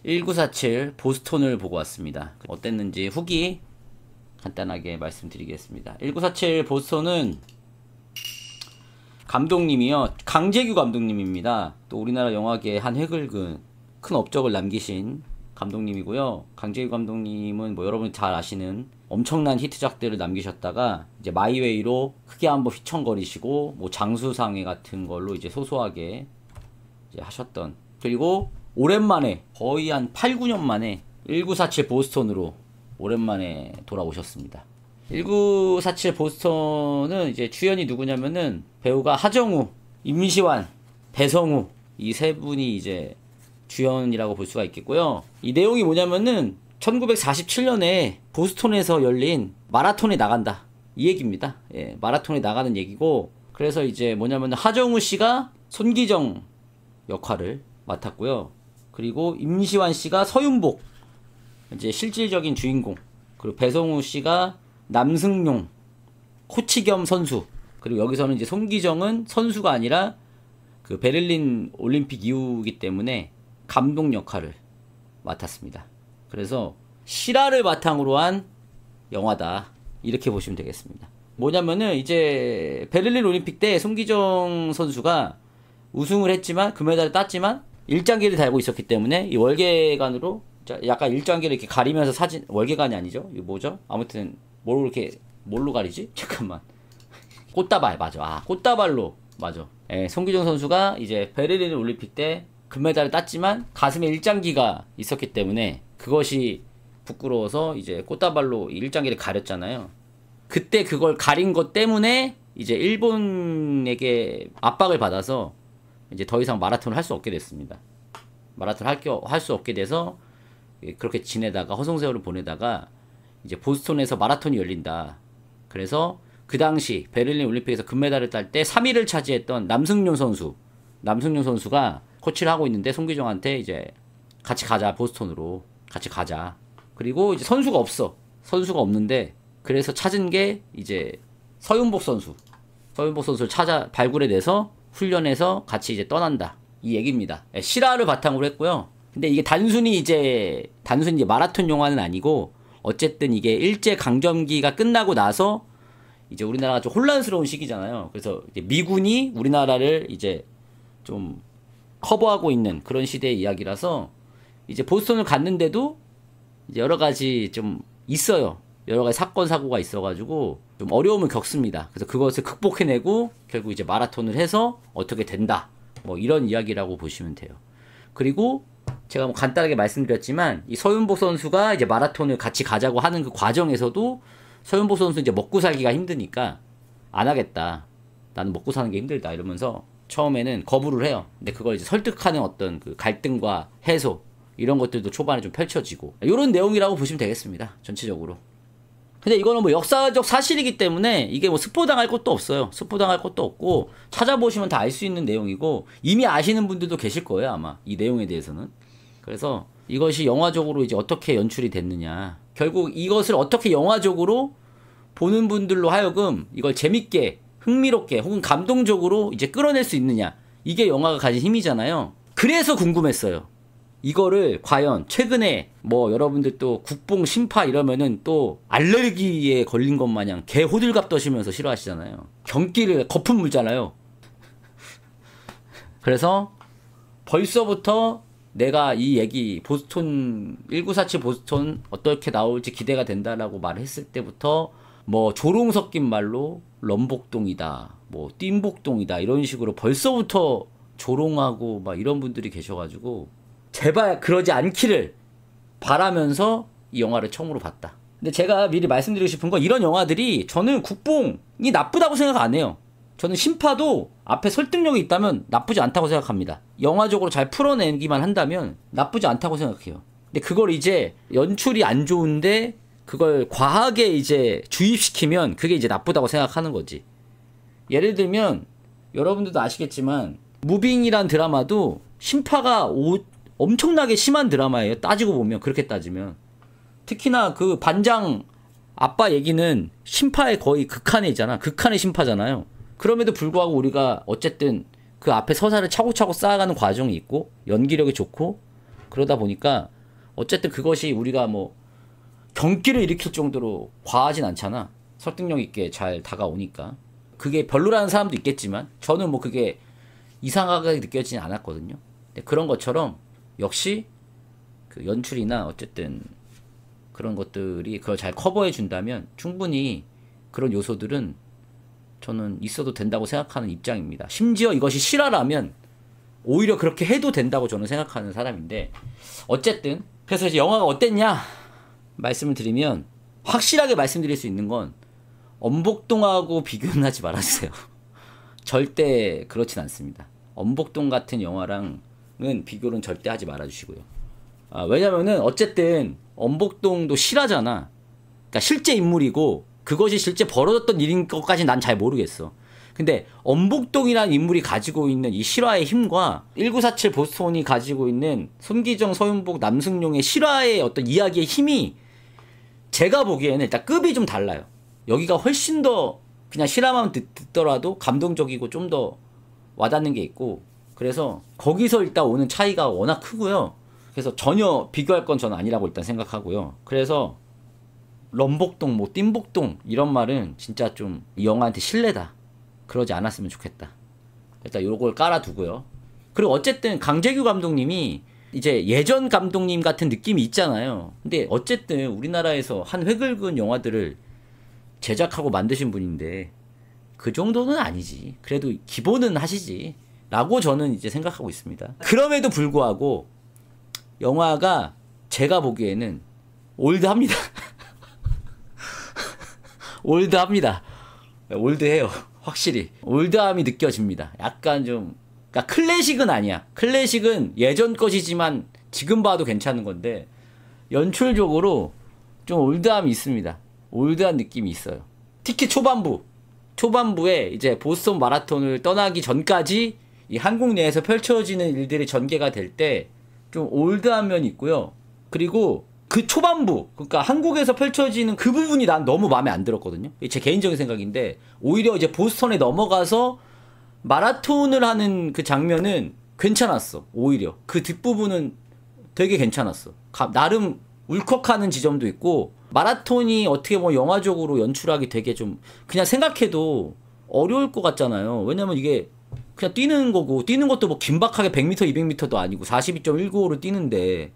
1947 보스톤을 보고 왔습니다. 어땠는지 후기 간단하게 말씀드리겠습니다. 1947 보스톤은 감독님이요, 강재규 감독님입니다. 또 우리나라 영화계에 한 획을 그은 큰 업적을 남기신 감독님이고요. 강재규 감독님은 뭐 여러분 잘 아시는 엄청난 히트작들을 남기셨다가 이제 마이웨이로 크게 한번 휘청거리시고 뭐 장수상회 같은 걸로 이제 소소하게 이제 하셨던, 그리고 오랜만에 거의 한 8, 9년 만에 1947 보스톤으로 오랜만에 돌아오셨습니다. 1947 보스턴은 이제 주연이 누구냐면은 배우가 하정우, 임시완, 배성우 이 세 분이 이제 주연이라고 볼 수가 있겠고요. 이 내용이 뭐냐면은 1947년에 보스턴에서 열린 마라톤에 나간다 이 얘기입니다. 예, 마라톤에 나가는 얘기고, 그래서 이제 뭐냐면은 하정우 씨가 손기정 역할을 맡았고요. 그리고 임시완 씨가 서윤복, 이제 실질적인 주인공, 그리고 배성우 씨가 남승용, 코치 겸 선수, 그리고 여기서는 이제 손기정은 선수가 아니라 그 베를린 올림픽 이후이기 때문에 감독 역할을 맡았습니다. 그래서 실화를 바탕으로 한 영화다 이렇게 보시면 되겠습니다. 뭐냐면은 이제 베를린 올림픽 때 손기정 선수가 우승을 했지만, 금메달을 땄지만 일장기를 달고 있었기 때문에 이 월계관으로 약간 일장기를 이렇게 가리면서 사진, 월계관이 아니죠? 이거 뭐죠? 아무튼 뭘로 가리지? 잠깐만. 꽃다발, 맞아. 아, 꽃다발로, 맞아. 예, 손기정 선수가 이제 베를린 올림픽 때 금메달을 땄지만 가슴에 일장기가 있었기 때문에 그것이 부끄러워서 이제 꽃다발로 일장기를 가렸잖아요. 그때 그걸 가린 것 때문에 이제 일본에게 압박을 받아서 이제 더 이상 마라톤을 할 수 없게 됐습니다. 마라톤 할 수 없게 돼서 그렇게 지내다가 허송세월을 보내다가 이제 보스턴에서 마라톤이 열린다. 그래서 그 당시 베를린 올림픽에서 금메달을 딸 때 3위를 차지했던 남승용 선수가 코치를 하고 있는데 손기정한테 이제 같이 가자, 보스턴으로 같이 가자. 그리고 이제 선수가 없는데 그래서 찾은 게 이제 서윤복 선수를 찾아 발굴해내서 훈련해서 같이 이제 떠난다 이 얘기입니다. 실화를 바탕으로 했고요. 근데 이게 단순히 이제 마라톤 영화는 아니고, 어쨌든 이게 일제 강점기가 끝나고 나서 이제 우리나라가 좀 혼란스러운 시기잖아요. 그래서 이제 미군이 우리나라를 이제 좀 커버하고 있는 그런 시대의 이야기라서 이제 보스턴을 갔는데도 이제 여러 가지 좀 있어요. 여러 가지 사건 사고가 있어가지고 좀 어려움을 겪습니다. 그래서 그것을 극복해내고 결국 이제 마라톤을 해서 어떻게 된다, 뭐 이런 이야기라고 보시면 돼요. 그리고 제가 뭐 간단하게 말씀드렸지만 이 서윤복 선수가 이제 마라톤을 같이 가자고 하는 그 과정에서도 서윤복 선수 이제 먹고 살기가 힘드니까 안 하겠다, 나는 먹고 사는 게 힘들다 이러면서 처음에는 거부를 해요. 근데 그걸 이제 설득하는 어떤 그 갈등과 해소 이런 것들도 초반에 좀 펼쳐지고 이런 내용이라고 보시면 되겠습니다. 전체적으로. 근데 이거는 뭐 역사적 사실이기 때문에 이게 뭐 스포당할 것도 없어요. 스포당할 것도 없고 찾아보시면 다 알 수 있는 내용이고 이미 아시는 분들도 계실 거예요, 아마 이 내용에 대해서는. 그래서 이것이 영화적으로 이제 어떻게 연출이 됐느냐, 결국 이것을 어떻게 영화적으로 보는 분들로 하여금 이걸 재밌게, 흥미롭게 혹은 감동적으로 이제 끌어낼 수 있느냐, 이게 영화가 가진 힘이잖아요. 그래서 궁금했어요. 이거를 과연 최근에 뭐 여러분들 또 국뽕 신파 이러면은 또 알레르기에 걸린 것 마냥 개 호들갑 떠시면서 싫어하시잖아요. 경기를 거품 물잖아요. 그래서 벌써부터 내가 이 얘기 보스턴 1947 보스턴 어떻게 나올지 기대가 된다라고 말했을 때부터 뭐 조롱 섞인 말로 럼복동이다, 뭐 띵복동이다 이런 식으로 벌써부터 조롱하고 막 이런 분들이 계셔가지고 제발 그러지 않기를 바라면서 이 영화를 처음으로 봤다. 근데 제가 미리 말씀드리고 싶은 건, 이런 영화들이 저는 국뽕이 나쁘다고 생각 안 해요. 저는 신파도 앞에 설득력이 있다면 나쁘지 않다고 생각합니다. 영화적으로 잘 풀어내기만 한다면 나쁘지 않다고 생각해요. 근데 그걸 이제 연출이 안 좋은데 그걸 과하게 이제 주입시키면 그게 이제 나쁘다고 생각하는 거지. 예를 들면 여러분들도 아시겠지만 무빙이란 드라마도 신파가 엄청나게 심한 드라마예요. 따지고 보면, 그렇게 따지면. 특히나 그 반장 아빠 얘기는 신파의 거의 극한에 있잖아. 극한의 신파잖아요. 그럼에도 불구하고 우리가 어쨌든 그 앞에 서사를 차곡차곡 쌓아가는 과정이 있고 연기력이 좋고 그러다 보니까 어쨌든 그것이 우리가 뭐 경기를 일으킬 정도로 과하진 않잖아. 설득력 있게 잘 다가오니까. 그게 별로라는 사람도 있겠지만 저는 뭐 그게 이상하게 느껴지진 않았거든요. 근데 그런 것처럼 역시 그 연출이나 어쨌든 그런 것들이 그걸 잘 커버해 준다면 충분히 그런 요소들은 저는 있어도 된다고 생각하는 입장입니다. 심지어 이것이 실화라면 오히려 그렇게 해도 된다고 저는 생각하는 사람인데, 어쨌든 그래서 이제 영화가 어땠냐 말씀을 드리면, 확실하게 말씀드릴 수 있는 건 엄복동하고 비교는 하지 말아주세요. 절대 그렇진 않습니다. 엄복동 같은 영화랑은 비교는 절대 하지 말아주시고요. 왜냐면은 어쨌든 엄복동도 실화잖아. 그러니까 실제 인물이고 그것이 실제 벌어졌던 일인 것까지 난 잘 모르겠어. 근데 엄복동이라는 인물이 가지고 있는 이 실화의 힘과 1947 보스톤이 가지고 있는 손기정, 서윤복, 남승용의 실화의 어떤 이야기의 힘이 제가 보기에는 일단 급이 좀 달라요. 여기가 훨씬 더 그냥 실화만 듣더라도 감동적이고 좀 더 와닿는 게 있고, 그래서 거기서 일단 오는 차이가 워낙 크고요. 그래서 전혀 비교할 건 저는 아니라고 일단 생각하고요. 그래서 럼복동, 뭐 띵복동 이런 말은 진짜 좀 이 영화한테 신뢰다. 그러지 않았으면 좋겠다. 일단 요걸 깔아두고요. 그리고 어쨌든 강재규 감독님이 이제 예전 감독님 같은 느낌이 있잖아요. 근데 어쨌든 우리나라에서 한 획을 그은 영화들을 제작하고 만드신 분인데 그 정도는 아니지. 그래도 기본은 하시지. 라고 저는 이제 생각하고 있습니다. 그럼에도 불구하고 영화가 제가 보기에는 올드합니다. 올드합니다. 올드해요. 확실히 올드함이 느껴집니다. 약간 좀, 그러니까 클래식은 아니야. 클래식은 예전 것이지만 지금 봐도 괜찮은 건데 연출적으로 좀 올드함이 있습니다. 올드한 느낌이 있어요. 특히 초반부에 이제 보스턴 마라톤을 떠나기 전까지 이 한국 내에서 펼쳐지는 일들이 전개가 될 때 좀 올드한 면이 있고요. 그리고 그 초반부, 그러니까 한국에서 펼쳐지는 그 부분이 난 너무 마음에 안 들었거든요. 제 개인적인 생각인데, 오히려 이제 보스턴에 넘어가서 마라톤을 하는 그 장면은 괜찮았어. 오히려 그 뒷부분은 되게 괜찮았어. 나름 울컥하는 지점도 있고, 마라톤이 어떻게 보면 영화적으로 연출하기 되게 좀 그냥 생각해도 어려울 것 같잖아요. 왜냐면 이게 그냥 뛰는 거고, 뛰는 것도 뭐 긴박하게 100m, 200m도 아니고 42.195로 뛰는데,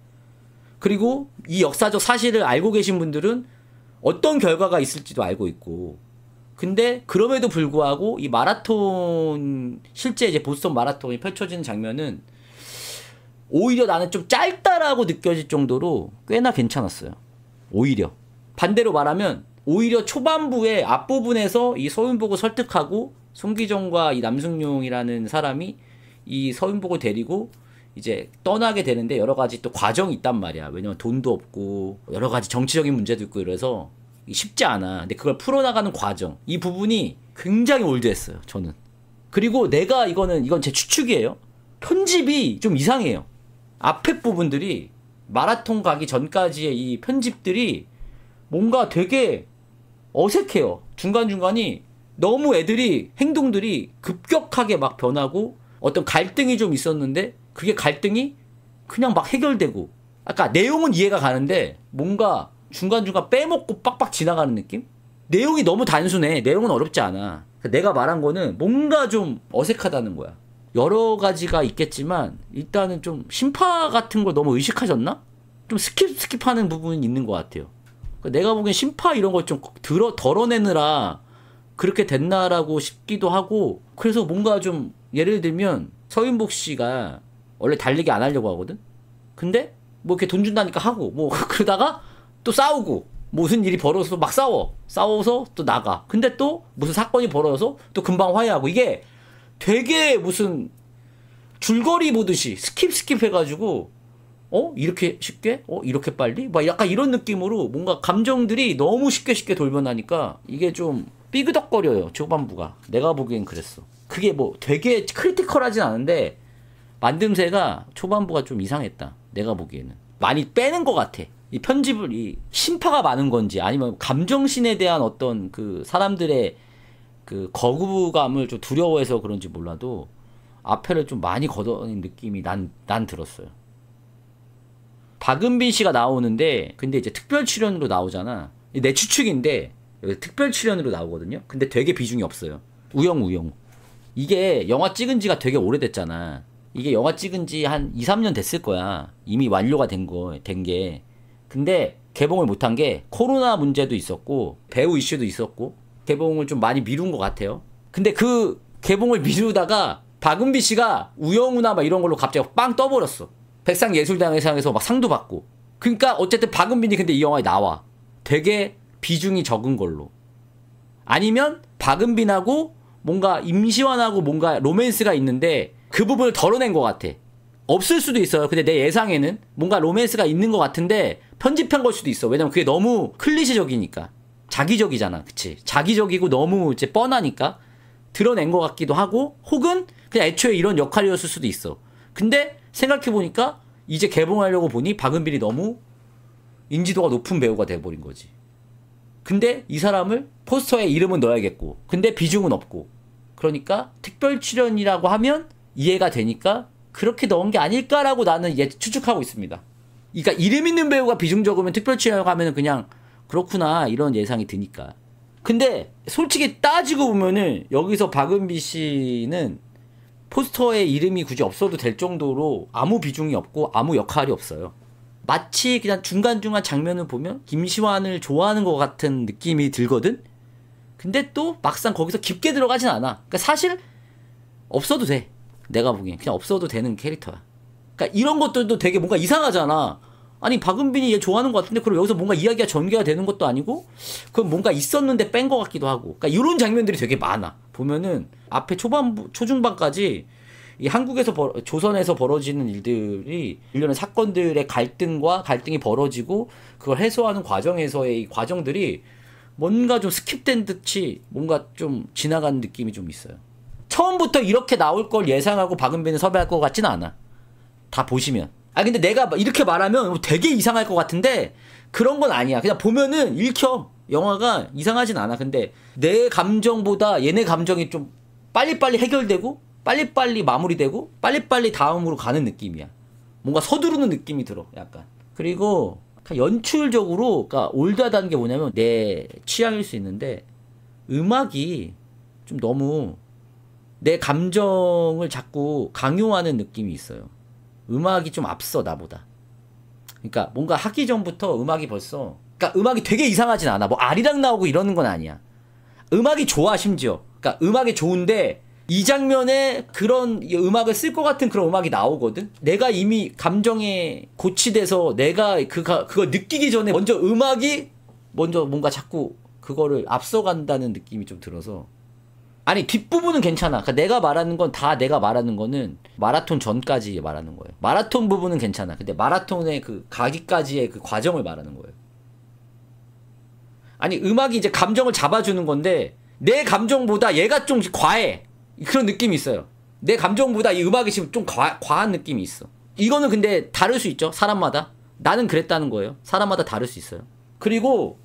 그리고 이 역사적 사실을 알고 계신 분들은 어떤 결과가 있을지도 알고 있고, 근데 그럼에도 불구하고 이 마라톤, 실제 이제 보스턴 마라톤이 펼쳐지는 장면은 오히려 나는 좀 짧다라고 느껴질 정도로 꽤나 괜찮았어요. 오히려 반대로 말하면 오히려 초반부에 앞부분에서 이 서윤복을 설득하고 손기정과 이 남승용이라는 사람이 이 서윤복을 데리고 이제 떠나게 되는데 여러 가지 또 과정이 있단 말이야. 왜냐면 돈도 없고 여러 가지 정치적인 문제도 있고 이래서 쉽지 않아. 근데 그걸 풀어나가는 과정, 이 부분이 굉장히 올드했어요, 저는. 그리고 이건 제 추측이에요. 편집이 좀 이상해요. 앞에 부분들이, 마라톤 가기 전까지의 이 편집들이 뭔가 되게 어색해요. 중간중간이 너무 애들이 행동들이 급격하게 막 변하고, 어떤 갈등이 좀 있었는데 그게 갈등이 그냥 막 해결되고, 아까 내용은 이해가 가는데 뭔가 중간중간 빼먹고 빡빡 지나가는 느낌? 내용이 너무 단순해. 내용은 어렵지 않아. 내가 말한 거는 뭔가 좀 어색하다는 거야. 여러 가지가 있겠지만 일단은 좀 심파 같은 걸 너무 의식하셨나? 좀 스킵하는 부분이 있는 것 같아요. 내가 보기엔 심파 이런 걸 좀 덜어내느라 그렇게 됐나라고 싶기도 하고, 그래서 뭔가 좀 예를 들면 서윤복 씨가 원래 달리기 안 하려고 하거든? 근데 뭐 이렇게 돈 준다니까 하고, 뭐 그러다가 또 싸우고, 무슨 일이 벌어져서 막 싸워서 또 나가. 근데 또 무슨 사건이 벌어져서 또 금방 화해하고, 이게 되게 무슨 줄거리 보듯이 스킵 해가지고 이렇게 쉽게? 이렇게 빨리? 막 약간 이런 느낌으로 뭔가 감정들이 너무 쉽게 돌변하니까 이게 좀 삐그덕거려요, 초반부가. 내가 보기엔 그랬어. 그게 뭐 되게 크리티컬하진 않은데 만듦새가 초반부가 좀 이상했다, 내가 보기에는. 많이 빼는 것 같아. 이 편집을, 이 심파가 많은 건지 아니면 감정신에 대한 어떤 그 사람들의 그 거부감을 좀 두려워해서 그런지 몰라도 앞에를 좀 많이 걷어낸 느낌이 난 들었어요. 박은빈 씨가 나오는데 근데 이제 특별 출연으로 나오잖아. 내 추측인데 특별 출연으로 나오거든요. 근데 되게 비중이 없어요. 우영우. 이게 영화 찍은 지가 되게 오래됐잖아. 이게 영화 찍은 지 한 2, 3년 됐을 거야. 이미 완료가 된 게. 근데 개봉을 못한 게 코로나 문제도 있었고 배우 이슈도 있었고 개봉을 좀 많이 미룬 것 같아요. 근데 그 개봉을 미루다가 박은빈 씨가 우영우나 막 이런 걸로 갑자기 빵 떠버렸어. 백상예술대상에서 막 상도 받고. 그러니까 어쨌든 박은빈이 근데 이 영화에 나와. 되게 비중이 적은 걸로. 아니면 박은빈하고 뭔가 임시완하고 뭔가 로맨스가 있는데 그 부분을 덜어낸 것 같아. 없을 수도 있어요. 근데 내 예상에는 뭔가 로맨스가 있는 것 같은데 편집한 걸 수도 있어. 왜냐면 그게 너무 클리셰적이니까. 자기적이잖아. 그치? 자기적이고 너무 이제 뻔하니까 드러낸 것 같기도 하고 혹은 그냥 애초에 이런 역할이었을 수도 있어. 근데 생각해보니까 이제 개봉하려고 보니 박은빈이 너무 인지도가 높은 배우가 돼버린 거지. 근데 이 사람을 포스터에 이름은 넣어야겠고 근데 비중은 없고 그러니까 특별 출연이라고 하면 이해가 되니까 그렇게 넣은 게 아닐까라고 나는 추측하고 있습니다. 그러니까 이름 있는 배우가 비중 적으면 특별 출연이라고 하면 그냥 그렇구나 이런 예상이 드니까. 근데 솔직히 따지고 보면은 여기서 박은빈 씨는 포스터에 이름이 굳이 없어도 될 정도로 아무 비중이 없고 아무 역할이 없어요. 마치 그냥 중간중간 장면을 보면 김시환을 좋아하는 것 같은 느낌이 들거든? 근데 또 막상 거기서 깊게 들어가진 않아. 그러니까 사실 없어도 돼. 내가 보기엔 그냥 없어도 되는 캐릭터야. 그러니까 이런 것들도 되게 뭔가 이상하잖아. 아니 박은빈이 얘 좋아하는 것 같은데 그럼 여기서 뭔가 이야기가 전개가 되는 것도 아니고 그럼 뭔가 있었는데 뺀 것 같기도 하고. 그러니까 이런 장면들이 되게 많아. 보면은 앞에 초중반까지 이 한국에서 조선에서 벌어지는 일들이 일련의 사건들의 갈등이 벌어지고 그걸 해소하는 과정에서의 이 과정들이 뭔가 좀 스킵된 듯이 뭔가 좀 지나가는 느낌이 좀 있어요. 처음부터 이렇게 나올 걸 예상하고 박은빈을 섭외할 것 같지는 않아. 다 보시면. 아 근데 내가 이렇게 말하면 되게 이상할 것 같은데 그런 건 아니야. 그냥 보면은 읽혀. 영화가 이상하진 않아. 근데 내 감정보다 얘네 감정이 좀 빨리빨리 해결되고 빨리빨리 마무리되고 빨리빨리 다음으로 가는 느낌이야. 뭔가 서두르는 느낌이 들어. 약간. 그리고 연출적으로 그러니까 올드하다는 게 뭐냐면 내 취향일 수 있는데 음악이 좀 너무 내 감정을 자꾸 강요하는 느낌이 있어요. 음악이 좀 앞서 나보다. 그러니까 뭔가 하기 전부터 음악이 벌써 그러니까 음악이 되게 이상하진 않아. 뭐 아리랑 나오고 이러는 건 아니야. 음악이 좋아 심지어. 그러니까 음악이 좋은데 이 장면에 그런 음악을 쓸 것 같은 그런 음악이 나오거든. 내가 이미 감정에 고취돼서 내가 그거 느끼기 전에 음악이 먼저 뭔가 자꾸 그거를 앞서간다는 느낌이 좀 들어서. 아니 뒷부분은 괜찮아. 그러니까 내가 말하는 건 내가 말하는 거는 마라톤 전까지 말하는 거예요. 마라톤 부분은 괜찮아. 근데 마라톤의 그 가기까지의 그 과정을 말하는 거예요. 아니 음악이 이제 감정을 잡아주는 건데 내 감정보다 얘가 좀 과해. 그런 느낌이 있어요. 내 감정보다 이 음악이 지금 좀 과한 느낌이 있어. 이거는 근데 다를 수 있죠. 사람마다. 나는 그랬다는 거예요. 사람마다 다를 수 있어요. 그리고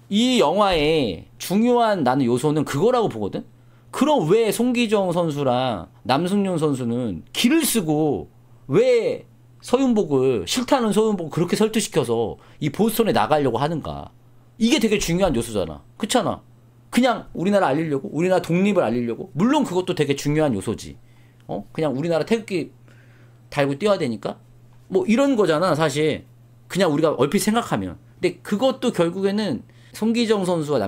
이 영화의 중요한 나는 요소는 그거라고 보거든. 그럼 왜 송기정 선수랑 남승윤 선수는 기를 쓰고 왜 싫다는 서윤복을 그렇게 설득시켜서 이 보스턴에 나가려고 하는가. 이게 되게 중요한 요소잖아. 그렇잖아. 그냥 우리나라 알리려고 우리나라 독립을 알리려고 물론 그것도 되게 중요한 요소지. 그냥 우리나라 태극기 달고 뛰어야 되니까 뭐 이런 거잖아 사실. 그냥 우리가 얼핏 생각하면. 근데 그것도 결국에는 송기정 선수와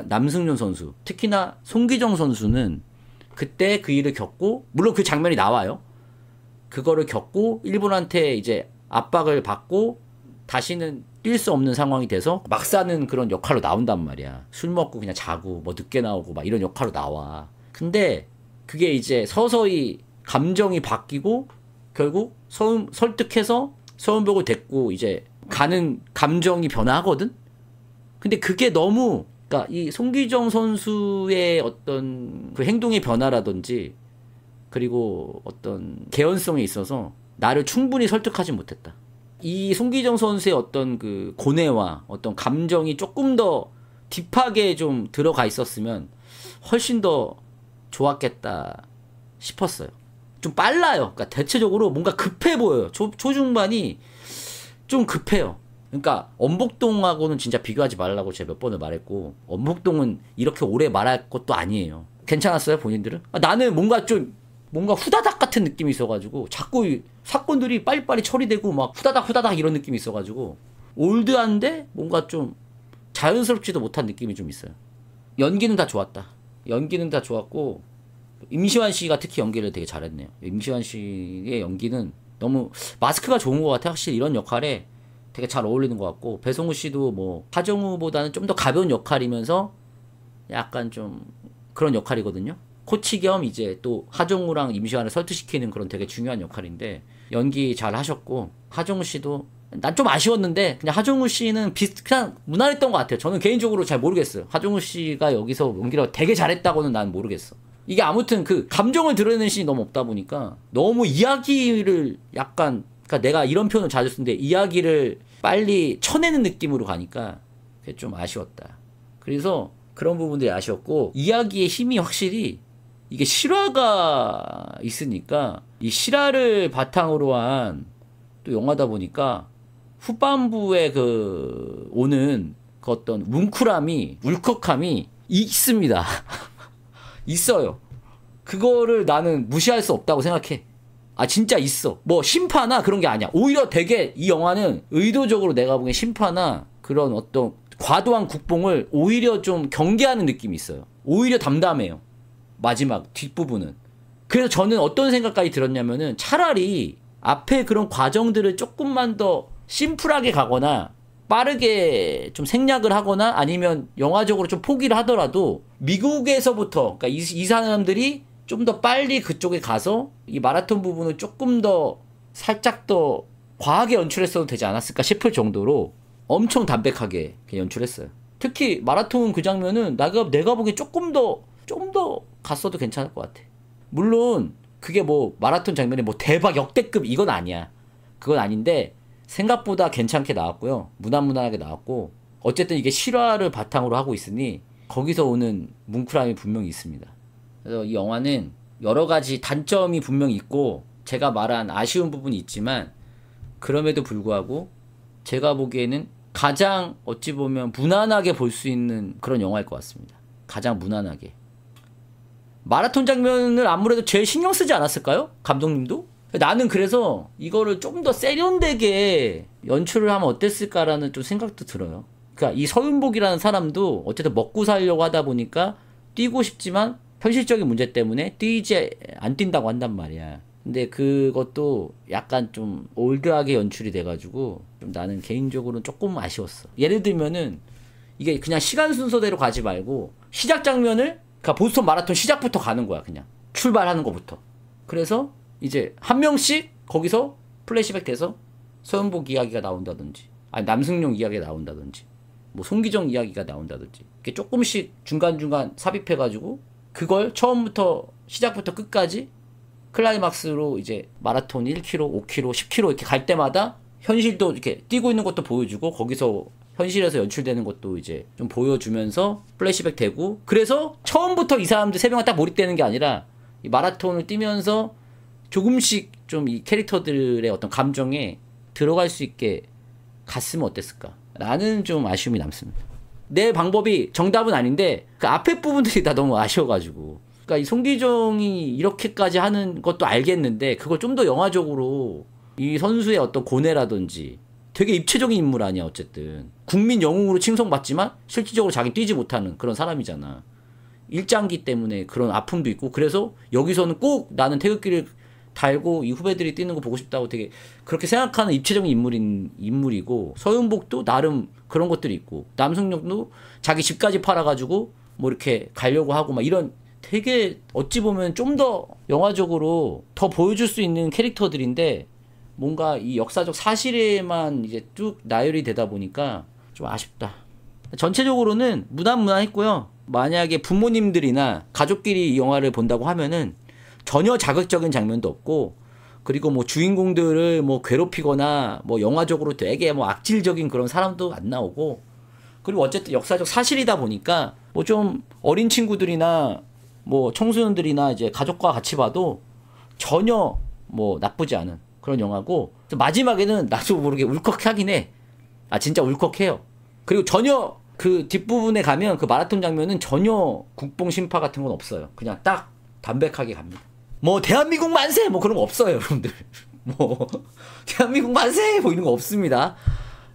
남승윤 선수 특히나 송기정 선수는 그때 그 일을 겪고 물론 그 장면이 나와요. 그거를 겪고 일본한테 이제 압박을 받고 다시는 뛸 수 없는 상황이 돼서 막 사는 그런 역할로 나온단 말이야. 술 먹고 그냥 자고 뭐 늦게 나오고 막 이런 역할로 나와. 근데 그게 이제 서서히 감정이 바뀌고 결국 설득해서 서윤복을 데리고 이제 가는 감정이 변화하거든. 근데 그게 너무 그러니까 이 송기정 선수의 어떤 그 행동의 변화라든지 그리고 어떤 개연성에 있어서 나를 충분히 설득하지 못했다. 이 송기정 선수의 어떤 그 고뇌와 어떤 감정이 조금 더 딥하게 좀 들어가 있었으면 훨씬 더 좋았겠다 싶었어요. 좀 빨라요. 그러니까 대체적으로 뭔가 급해 보여요. 초중반이 좀 급해요. 그러니까 엄복동하고는 진짜 비교하지 말라고 제가 몇 번을 말했고, 엄복동은 이렇게 오래 말할 것도 아니에요. 괜찮았어요, 본인들은? 나는 뭔가 후다닥 같은 느낌이 있어가지고 자꾸 사건들이 빨리빨리 처리되고 막 후다닥 이런 느낌이 있어가지고 올드한데 뭔가 좀 자연스럽지도 못한 느낌이 좀 있어요. 연기는 다 좋았다. 연기는 다 좋았고 임시완 씨가 특히 연기를 되게 잘했네요. 임시완 씨의 연기는 너무 마스크가 좋은 것 같아. 확실히 이런 역할에 되게 잘 어울리는 것 같고, 배성우 씨도 뭐 하정우보다는 좀 더 가벼운 역할이면서 약간 좀 그런 역할이거든요. 코치 겸 이제 또 하정우랑 임시완을 설득시키는 그런 되게 중요한 역할인데 연기 잘 하셨고, 하정우 씨도 난 좀 아쉬웠는데 그냥 하정우 씨는 그냥 무난했던 것 같아요. 저는 개인적으로 잘 모르겠어요. 하정우 씨가 여기서 연기를 되게 잘했다고는 난 모르겠어. 이게 아무튼 그 감정을 드러내는 씬이 너무 없다 보니까 너무 이야기를 약간, 그러니까 내가 이런 표현을 자주 쓰는데 이야기를 빨리 쳐내는 느낌으로 가니까 그게 좀 아쉬웠다. 그래서 그런 부분들이 아쉬웠고, 이야기의 힘이 확실히 이게 실화가 있으니까 이 실화를 바탕으로 한 또 영화다 보니까 후반부에 그 오는 그 어떤 뭉클함이, 울컥함이 있습니다. 있어요. 그거를 나는 무시할 수 없다고 생각해. 진짜 있어. 뭐 심파나 그런 게 아니야. 오히려 되게 이 영화는 의도적으로 내가 보기엔 심파나 그런 어떤 과도한 국뽕을 오히려 좀 경계하는 느낌이 있어요. 오히려 담담해요. 마지막 뒷부분은. 그래서 저는 어떤 생각까지 들었냐면은 차라리 앞에 그런 과정들을 조금만 더 심플하게 가거나 빠르게 좀 생략을 하거나 아니면 영화적으로 좀 포기를 하더라도 미국에서부터, 그러니까 이 사람들이 좀 더 빨리 그쪽에 가서 이 마라톤 부분을 조금 더 살짝 더 과하게 연출했어도 되지 않았을까 싶을 정도로 엄청 담백하게 연출했어요. 특히 마라톤 그 장면은 내가 보기엔 조금 더 갔어도 괜찮을 것 같아. 물론 그게 뭐 마라톤 장면이 뭐 대박 역대급 이건 아니야. 그건 아닌데 생각보다 괜찮게 나왔고요. 무난무난하게 나왔고, 어쨌든 이게 실화를 바탕으로 하고 있으니 거기서 오는 뭉클함이 분명히 있습니다. 그래서 이 영화는 여러 가지 단점이 분명히 있고 제가 말한 아쉬운 부분이 있지만 그럼에도 불구하고 제가 보기에는 가장 어찌 보면 무난하게 볼 수 있는 그런 영화일 것 같습니다. 가장 무난하게. 마라톤 장면을 아무래도 제일 신경 쓰지 않았을까요? 감독님도? 나는 그래서 이거를 좀 더 세련되게 연출을 하면 어땠을까라는 좀 생각도 들어요. 그러니까 이 서윤복이라는 사람도 어쨌든 먹고 살려고 하다 보니까 뛰고 싶지만 현실적인 문제 때문에 안 뛴다고 한단 말이야. 근데 그것도 약간 좀 올드하게 연출이 돼가지고 좀 나는 개인적으로는 조금 아쉬웠어. 예를 들면은 이게 그냥 시간 순서대로 가지 말고 시작 장면을, 그러니까 보스턴 마라톤 시작부터 가는 거야. 그냥 출발하는 것부터. 그래서 이제 한 명씩 거기서 플래시백 돼서 서윤복 이야기가 나온다든지, 아니 남승용 이야기가 나온다든지, 뭐 송기정 이야기가 나온다든지, 이렇게 조금씩 중간중간 삽입해가지고 그걸 처음부터 시작부터 끝까지 클라이막스로 이제 마라톤 1km, 5km, 10km 이렇게 갈 때마다 현실도 이렇게 뛰고 있는 것도 보여주고 거기서 현실에서 연출되는 것도 이제 좀 보여주면서 플래시백 되고, 그래서 처음부터 이 사람들 세 명은 딱 몰입되는 게 아니라 이 마라톤을 뛰면서 조금씩 좀 이 캐릭터들의 어떤 감정에 들어갈 수 있게 갔으면 어땠을까? 라는 좀 아쉬움이 남습니다. 내 방법이 정답은 아닌데 그 앞에 부분들이 다 너무 아쉬워가지고, 그러니까 이 송기정이 이렇게까지 하는 것도 알겠는데 그걸 좀 더 영화적으로 이 선수의 어떤 고뇌라든지, 되게 입체적인 인물 아니야. 어쨌든 국민 영웅으로 칭송받지만 실질적으로 자기 뛰지 못하는 그런 사람이잖아. 일장기 때문에 그런 아픔도 있고, 그래서 여기서는 꼭 나는 태극기를 달고 이 후배들이 뛰는 거 보고 싶다고 되게 그렇게 생각하는 입체적인 인물이고, 서윤복도 나름 그런 것들이 있고, 남승용도 자기 집까지 팔아가지고 뭐 이렇게 가려고 하고 막 이런 되게 어찌 보면 좀 더 영화적으로 더 보여줄 수 있는 캐릭터들인데 뭔가 이 역사적 사실에만 이제 쭉 나열이 되다 보니까 좀 아쉽다. 전체적으로는 무난무난했고요. 만약에 부모님들이나 가족끼리 이 영화를 본다고 하면은 전혀 자극적인 장면도 없고, 그리고 뭐 주인공들을 뭐 괴롭히거나 뭐 영화적으로 되게 뭐 악질적인 그런 사람도 안 나오고, 그리고 어쨌든 역사적 사실이다 보니까 뭐 좀 어린 친구들이나 뭐 청소년들이나 이제 가족과 같이 봐도 전혀 뭐 나쁘지 않은 그런 그런 영화고 마지막에는 나도 모르게 울컥하긴 해. 아 진짜 울컥해요. 그리고 전혀 그 뒷부분에 가면 그 마라톤 장면은 전혀 국뽕 심파 같은 건 없어요. 그냥 딱 담백하게 갑니다. 뭐 대한민국 만세 뭐 그런 거 없어요 여러분들. 뭐 대한민국 만세 뭐 이런 거 없습니다.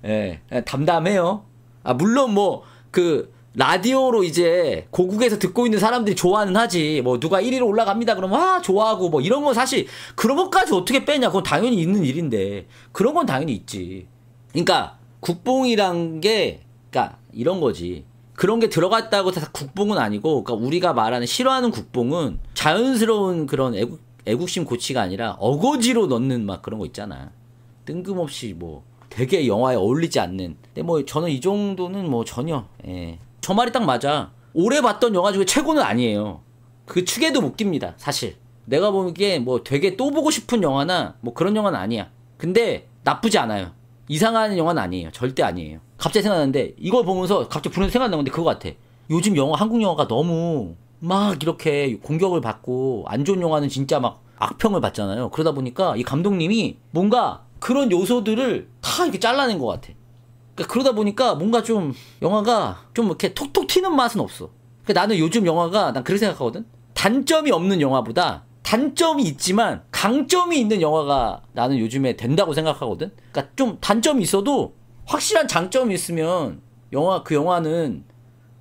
예, 담담해요. 아 물론 뭐 그 라디오로 이제 고국에서 듣고 있는 사람들이 좋아는 하지. 뭐 누가 1위로 올라갑니다 그러면 와 좋아하고 뭐 이런 건 사실 그런 것까지 어떻게 빼냐. 그건 당연히 있는 일인데 그런 건 당연히 있지. 그러니까 국뽕이란 게 그러니까 이런 거지. 그런 게 들어갔다고 다 국뽕은 아니고, 그러니까 우리가 말하는 싫어하는 국뽕은 자연스러운 그런 애국심 고치가 아니라 어거지로 넣는 막 그런 거 있잖아. 뜬금없이 뭐 되게 영화에 어울리지 않는. 근데 뭐 저는 이 정도는 뭐 전혀. 예. 저 말이 딱 맞아. 올해 봤던 영화 중에 최고는 아니에요. 그 축에도 못 낍니다. 사실. 내가 보기에 뭐 되게 또 보고 싶은 영화나 뭐 그런 영화는 아니야. 근데 나쁘지 않아요. 이상한 영화는 아니에요. 절대 아니에요. 갑자기 생각나는데 이걸 보면서 갑자기 불현듯 생각난 건데 그거 같아. 요즘 영화 한국 영화가 너무 막 이렇게 공격을 받고 안 좋은 영화는 진짜 막 악평을 받잖아요. 그러다 보니까 이 감독님이 뭔가 그런 요소들을 다 이렇게 잘라낸 것 같아. 그러다 보니까 뭔가 좀 영화가 좀 이렇게 톡톡 튀는 맛은 없어. 나는 요즘 영화가 난 그렇게 생각하거든. 단점이 없는 영화보다 단점이 있지만 강점이 있는 영화가 나는 요즘에 된다고 생각하거든. 그러니까 좀 단점이 있어도 확실한 장점이 있으면 그 영화는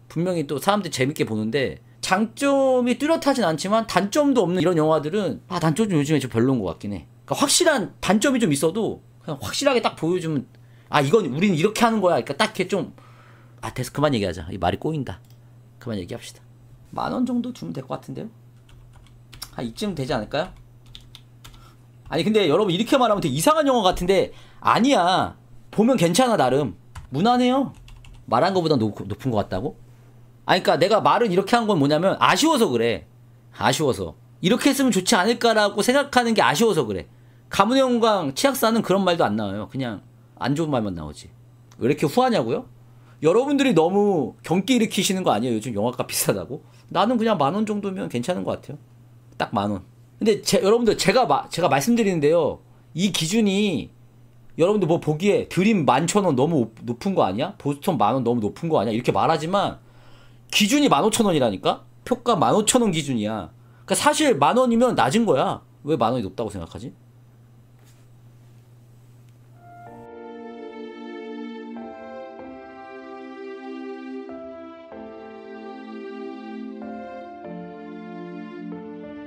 분명히 또 사람들이 재밌게 보는데 장점이 뚜렷하진 않지만 단점도 없는 이런 영화들은 단점 좀 요즘에 좀 별로인 것 같긴 해. 그러니까 확실한 단점이 좀 있어도 그냥 확실하게 딱 보여주면 이건 우리는 이렇게 하는 거야. 그러니까 딱 이렇게 좀 됐어 그만 얘기하자. 이 말이 꼬인다. 그만 얘기합시다. 10,000원 정도 주면 될 것 같은데요? 이쯤 되지 않을까요? 아니 근데 여러분 이렇게 말하면 되게 이상한 영화 같은데 아니야. 보면 괜찮아 나름. 무난해요. 말한 거보다 높은 것 같다고? 그러니까 내가 말을 이렇게 한 건 뭐냐면 아쉬워서 그래. 아쉬워서. 이렇게 했으면 좋지 않을까라고 생각하는 게 아쉬워서 그래. 가문의 영광 치약사는 그런 말도 안 나와요. 그냥 안 좋은 말만 나오지. 왜 이렇게 후하냐고요? 여러분들이 너무 경기 일으키시는 거 아니에요? 요즘 영화값 비싸다고? 나는 그냥 10,000원 정도면 괜찮은 것 같아요. 딱 10,000원. 근데 여러분들 제가 말씀드리는데요. 이 기준이 여러분들 뭐 보기에 드림 11,000원 너무 높은 거 아니야? 보스턴 10,000원 너무 높은 거 아니야? 이렇게 말하지만 기준이 15,000원이라니까? 표가 15,000원 기준이야. 그러니까 사실 10,000원이면 낮은 거야. 왜 10,000원이 높다고 생각하지?